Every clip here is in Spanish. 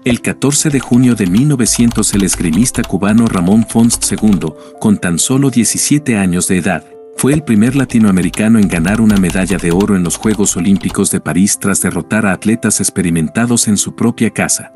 El 14 de junio de 1900 el esgrimista cubano Ramón Fons II, con tan solo 17 años de edad, fue el primer latinoamericano en ganar una medalla de oro en los Juegos Olímpicos de París tras derrotar a atletas experimentados en su propia casa.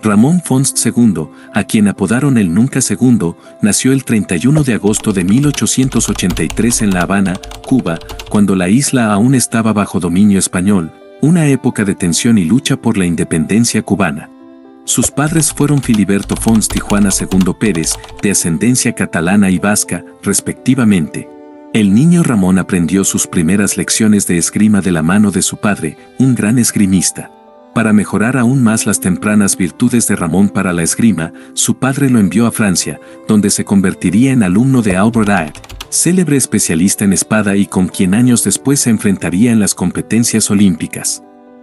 Ramón Fons II, a quien apodaron el Nunca II, nació el 31 de agosto de 1883 en La Habana, Cuba, cuando la isla aún estaba bajo dominio español, una época de tensión y lucha por la independencia cubana. Sus padres fueron Filiberto Fons y Juana II Pérez, de ascendencia catalana y vasca, respectivamente. El niño Ramón aprendió sus primeras lecciones de esgrima de la mano de su padre, un gran esgrimista. Para mejorar aún más las tempranas virtudes de Ramón para la esgrima, su padre lo envió a Francia, donde se convertiría en alumno de Albert Aed, célebre especialista en espada y con quien años después se enfrentaría en las competencias olímpicas.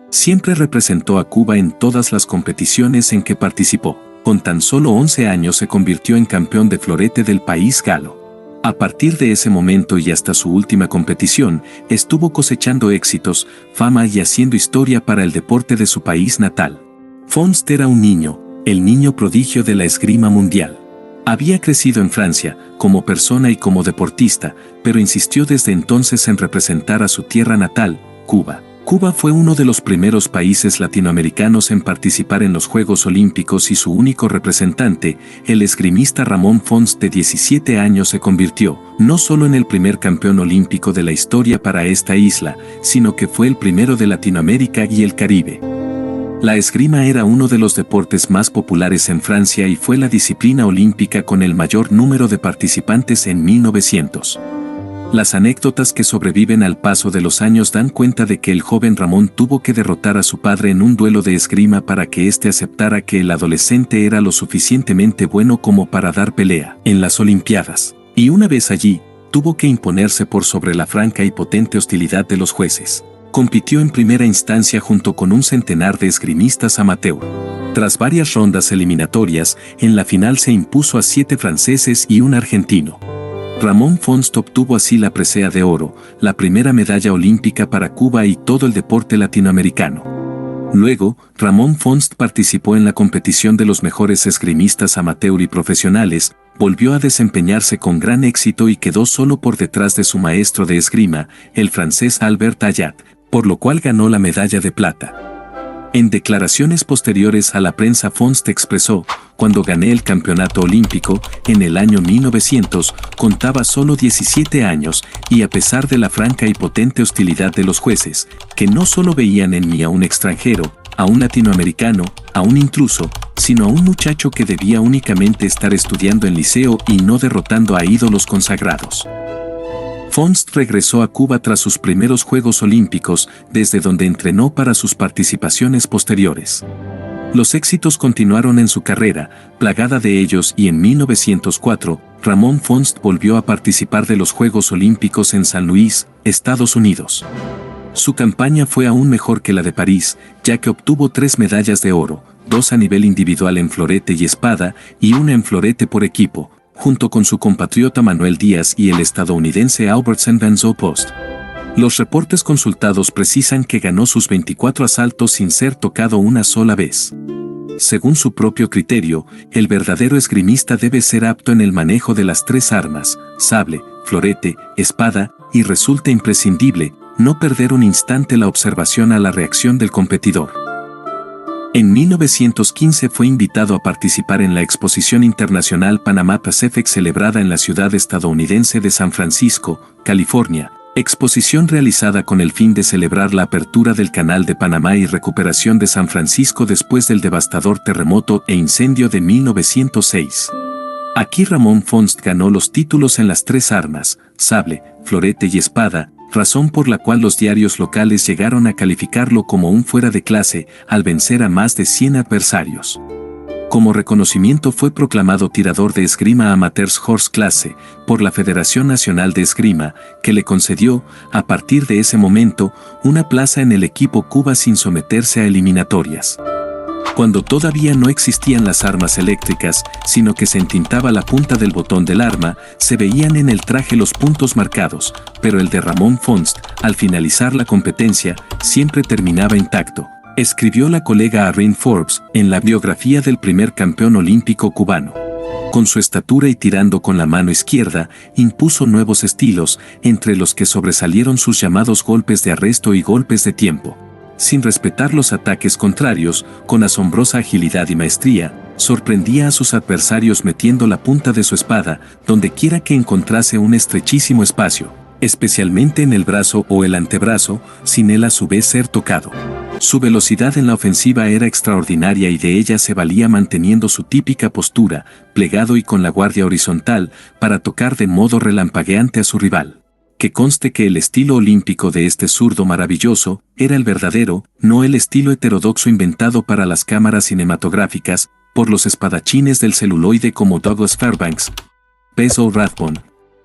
Siempre representó a Cuba en todas las competiciones en que participó. Con tan solo 11 años se convirtió en campeón de florete del país galo. A partir de ese momento y hasta su última competición, estuvo cosechando éxitos, fama y haciendo historia para el deporte de su país natal. Fons era un niño, el niño prodigio de la esgrima mundial. Había crecido en Francia, como persona y como deportista, pero insistió desde entonces en representar a su tierra natal, Cuba. Cuba fue uno de los primeros países latinoamericanos en participar en los Juegos Olímpicos y su único representante, el esgrimista Ramón Fons de 17 años se convirtió, no solo en el primer campeón olímpico de la historia para esta isla, sino que fue el primero de Latinoamérica y el Caribe. La esgrima era uno de los deportes más populares en Francia y fue la disciplina olímpica con el mayor número de participantes en 1900. Las anécdotas que sobreviven al paso de los años dan cuenta de que el joven Ramón tuvo que derrotar a su padre en un duelo de esgrima para que éste aceptara que el adolescente era lo suficientemente bueno como para dar pelea en las Olimpiadas. Y una vez allí, tuvo que imponerse por sobre la franca y potente hostilidad de los jueces. Compitió en primera instancia junto con un centenar de esgrimistas amateur. Tras varias rondas eliminatorias, en la final se impuso a 7 franceses y un argentino. Ramón Fons obtuvo así la presea de oro, la primera medalla olímpica para Cuba y todo el deporte latinoamericano. Luego, Ramón Fons participó en la competición de los mejores esgrimistas amateur y profesionales, volvió a desempeñarse con gran éxito y quedó solo por detrás de su maestro de esgrima, el francés Albert Aed, por lo cual ganó la medalla de plata. En declaraciones posteriores a la prensa Fons expresó, cuando gané el campeonato olímpico, en el año 1900, contaba solo 17 años, y a pesar de la franca y potente hostilidad de los jueces, que no solo veían en mí a un extranjero, a un latinoamericano, a un intruso, sino a un muchacho que debía únicamente estar estudiando en liceo y no derrotando a ídolos consagrados. Fons regresó a Cuba tras sus primeros Juegos Olímpicos, desde donde entrenó para sus participaciones posteriores. Los éxitos continuaron en su carrera, plagada de ellos, y en 1904, Ramón Fons volvió a participar de los Juegos Olímpicos en San Luis, Estados Unidos. Su campaña fue aún mejor que la de París, ya que obtuvo 3 medallas de oro, 2 a nivel individual en florete y espada, y 1 en florete por equipo, junto con su compatriota Manuel Díaz y el estadounidense Albert Van Zo Post. Los reportes consultados precisan que ganó sus 24 asaltos sin ser tocado una sola vez. Según su propio criterio, el verdadero esgrimista debe ser apto en el manejo de las 3 armas, sable, florete, espada, y resulta imprescindible no perder un instante la observación a la reacción del competidor. En 1915 fue invitado a participar en la Exposición Internacional Panama Pacific celebrada en la ciudad estadounidense de San Francisco, California, exposición realizada con el fin de celebrar la apertura del Canal de Panamá y recuperación de San Francisco después del devastador terremoto e incendio de 1906. Aquí Ramón Fons ganó los títulos en las 3 armas, sable, florete y espada, razón por la cual los diarios locales llegaron a calificarlo como un fuera de clase al vencer a más de 100 adversarios. Como reconocimiento fue proclamado tirador de esgrima amateurs Horse Clase por la Federación Nacional de Esgrima, que le concedió, a partir de ese momento, una plaza en el equipo Cuba sin someterse a eliminatorias. Cuando todavía no existían las armas eléctricas, sino que se entintaba la punta del botón del arma, se veían en el traje los puntos marcados, pero el de Ramón Fonst, al finalizar la competencia, siempre terminaba intacto, escribió la colega Arlene Forbes en la biografía del primer campeón olímpico cubano. Con su estatura y tirando con la mano izquierda, impuso nuevos estilos, entre los que sobresalieron sus llamados golpes de arresto y golpes de tiempo. Sin respetar los ataques contrarios, con asombrosa agilidad y maestría, sorprendía a sus adversarios metiendo la punta de su espada donde quiera que encontrase un estrechísimo espacio, especialmente en el brazo o el antebrazo, sin él a su vez ser tocado. Su velocidad en la ofensiva era extraordinaria y de ella se valía manteniendo su típica postura, plegado y con la guardia horizontal, para tocar de modo relampagueante a su rival. Que conste que el estilo olímpico de este zurdo maravilloso era el verdadero, no el estilo heterodoxo inventado para las cámaras cinematográficas por los espadachines del celuloide como Douglas Fairbanks, Basil Rathbone,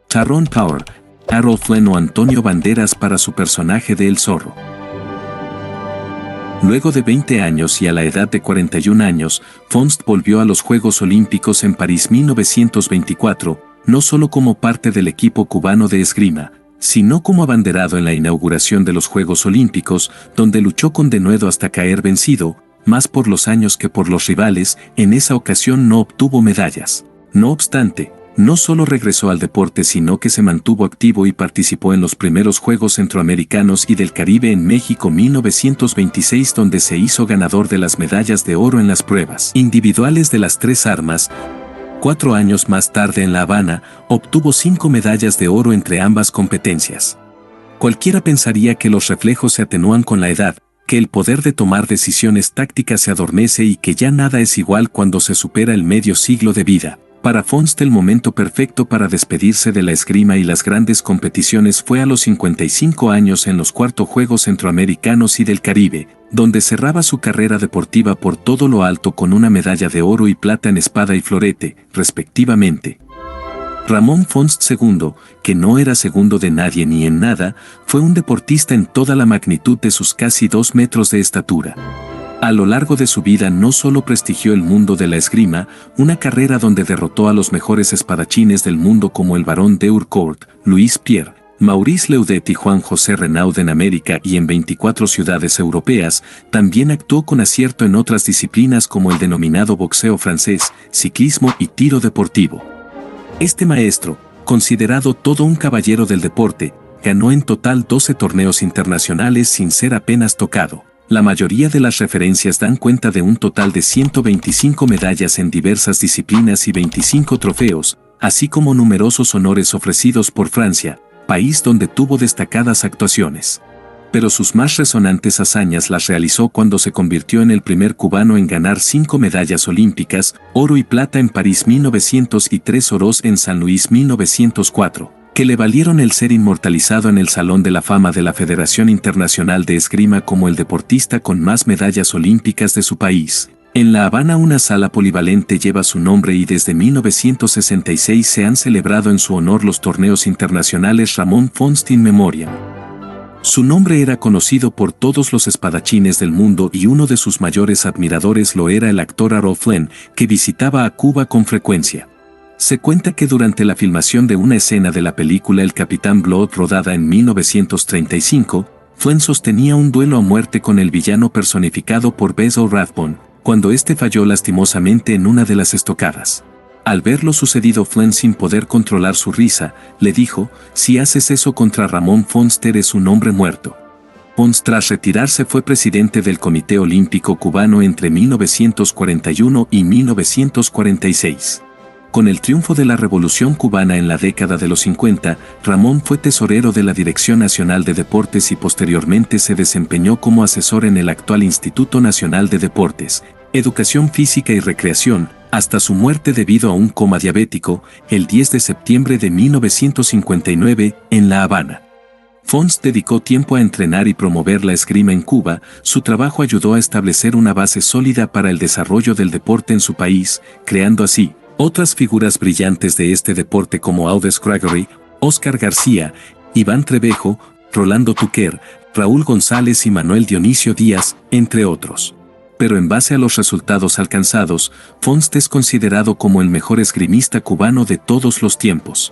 Tyrone Power, Errol Flynn o Antonio Banderas para su personaje de El Zorro. Luego de 20 años y a la edad de 41 años, Fonst volvió a los Juegos Olímpicos en París 1924, no solo como parte del equipo cubano de esgrima, sino como abanderado en la inauguración de los Juegos Olímpicos, donde luchó con denuedo hasta caer vencido, más por los años que por los rivales. En esa ocasión no obtuvo medallas. No obstante, no solo regresó al deporte sino que se mantuvo activo y participó en los primeros Juegos Centroamericanos y del Caribe en México 1926, donde se hizo ganador de las medallas de oro en las pruebas individuales de las 3 armas. 4 años más tarde en La Habana, obtuvo 5 medallas de oro entre ambas competencias. Cualquiera pensaría que los reflejos se atenúan con la edad, que el poder de tomar decisiones tácticas se adormece y que ya nada es igual cuando se supera el medio siglo de vida. Para Fonst el momento perfecto para despedirse de la esgrima y las grandes competiciones fue a los 55 años en los 4 Juegos Centroamericanos y del Caribe, donde cerraba su carrera deportiva por todo lo alto con una medalla de oro y plata en espada y florete, respectivamente. Ramón Fonst II, que no era segundo de nadie ni en nada, fue un deportista en toda la magnitud de sus casi 2 metros de estatura. A lo largo de su vida no solo prestigió el mundo de la esgrima, una carrera donde derrotó a los mejores espadachines del mundo como el Barón d'Eurcourt, Louis Pierre, Maurice Leudet y Juan José Renaud en América y en 24 ciudades europeas, también actuó con acierto en otras disciplinas como el denominado boxeo francés, ciclismo y tiro deportivo. Este maestro, considerado todo un caballero del deporte, ganó en total 12 torneos internacionales sin ser apenas tocado. La mayoría de las referencias dan cuenta de un total de 125 medallas en diversas disciplinas y 25 trofeos, así como numerosos honores ofrecidos por Francia, país donde tuvo destacadas actuaciones. Pero sus más resonantes hazañas las realizó cuando se convirtió en el primer cubano en ganar 5 medallas olímpicas, oro y plata en París 1900 y 3 oros en San Luis 1904. Que le valieron el ser inmortalizado en el Salón de la Fama de la Federación Internacional de Esgrima como el deportista con más medallas olímpicas de su país. En La Habana una sala polivalente lleva su nombre y desde 1966 se han celebrado en su honor los torneos internacionales Ramón Fonst in Memoriam. Su nombre era conocido por todos los espadachines del mundo y uno de sus mayores admiradores lo era el actor Errol Flynn, que visitaba a Cuba con frecuencia. Se cuenta que durante la filmación de una escena de la película El Capitán Blood rodada en 1935, Flynn sostenía un duelo a muerte con el villano personificado por Basil Rathbone, cuando este falló lastimosamente en una de las estocadas. Al ver lo sucedido Flynn sin poder controlar su risa, le dijo, «Si haces eso contra Ramón Fonst eres un hombre muerto». Fonst tras retirarse fue presidente del Comité Olímpico Cubano entre 1941 y 1946. Con el triunfo de la Revolución Cubana en la década de los 50, Ramón fue tesorero de la Dirección Nacional de Deportes y posteriormente se desempeñó como asesor en el actual Instituto Nacional de Deportes, Educación Física y Recreación, hasta su muerte debido a un coma diabético, el 10 de septiembre de 1959, en La Habana. Fonst dedicó tiempo a entrenar y promover la esgrima en Cuba. Su trabajo ayudó a establecer una base sólida para el desarrollo del deporte en su país, creando así otras figuras brillantes de este deporte como Audes Gregory, Óscar García, Iván Trevejo, Rolando Tuquer, Raúl González y Manuel Dionisio Díaz, entre otros. pero en base a los resultados alcanzados, Fonst es considerado como el mejor esgrimista cubano de todos los tiempos.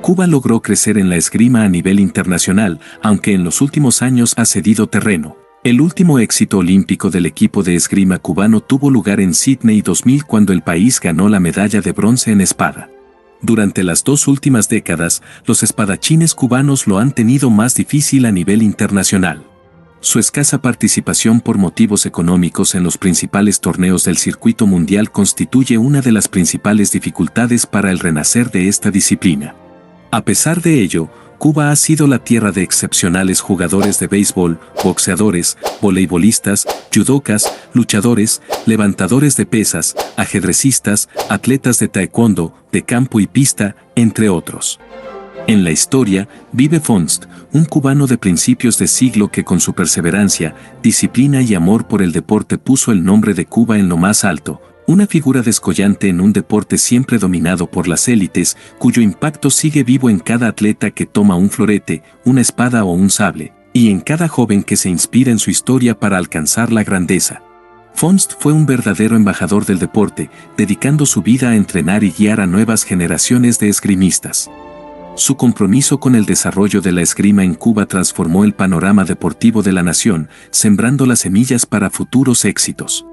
Cuba logró crecer en la esgrima a nivel internacional, aunque en los últimos años ha cedido terreno. El último éxito olímpico del equipo de esgrima cubano tuvo lugar en Sydney 2000 cuando el país ganó la medalla de bronce en espada. Durante las 2 últimas décadas, los espadachines cubanos lo han tenido más difícil a nivel internacional. Su escasa participación por motivos económicos en los principales torneos del circuito mundial constituye una de las principales dificultades para el renacer de esta disciplina. A pesar de ello, Cuba ha sido la tierra de excepcionales jugadores de béisbol, boxeadores, voleibolistas, judocas, luchadores, levantadores de pesas, ajedrecistas, atletas de taekwondo, de campo y pista, entre otros. En la historia, vive Fonst, un cubano de principios de siglo que con su perseverancia, disciplina y amor por el deporte puso el nombre de Cuba en lo más alto, una figura descollante en un deporte siempre dominado por las élites, cuyo impacto sigue vivo en cada atleta que toma un florete, una espada o un sable, y en cada joven que se inspira en su historia para alcanzar la grandeza. Fonst fue un verdadero embajador del deporte, dedicando su vida a entrenar y guiar a nuevas generaciones de esgrimistas. Su compromiso con el desarrollo de la esgrima en Cuba transformó el panorama deportivo de la nación, sembrando las semillas para futuros éxitos.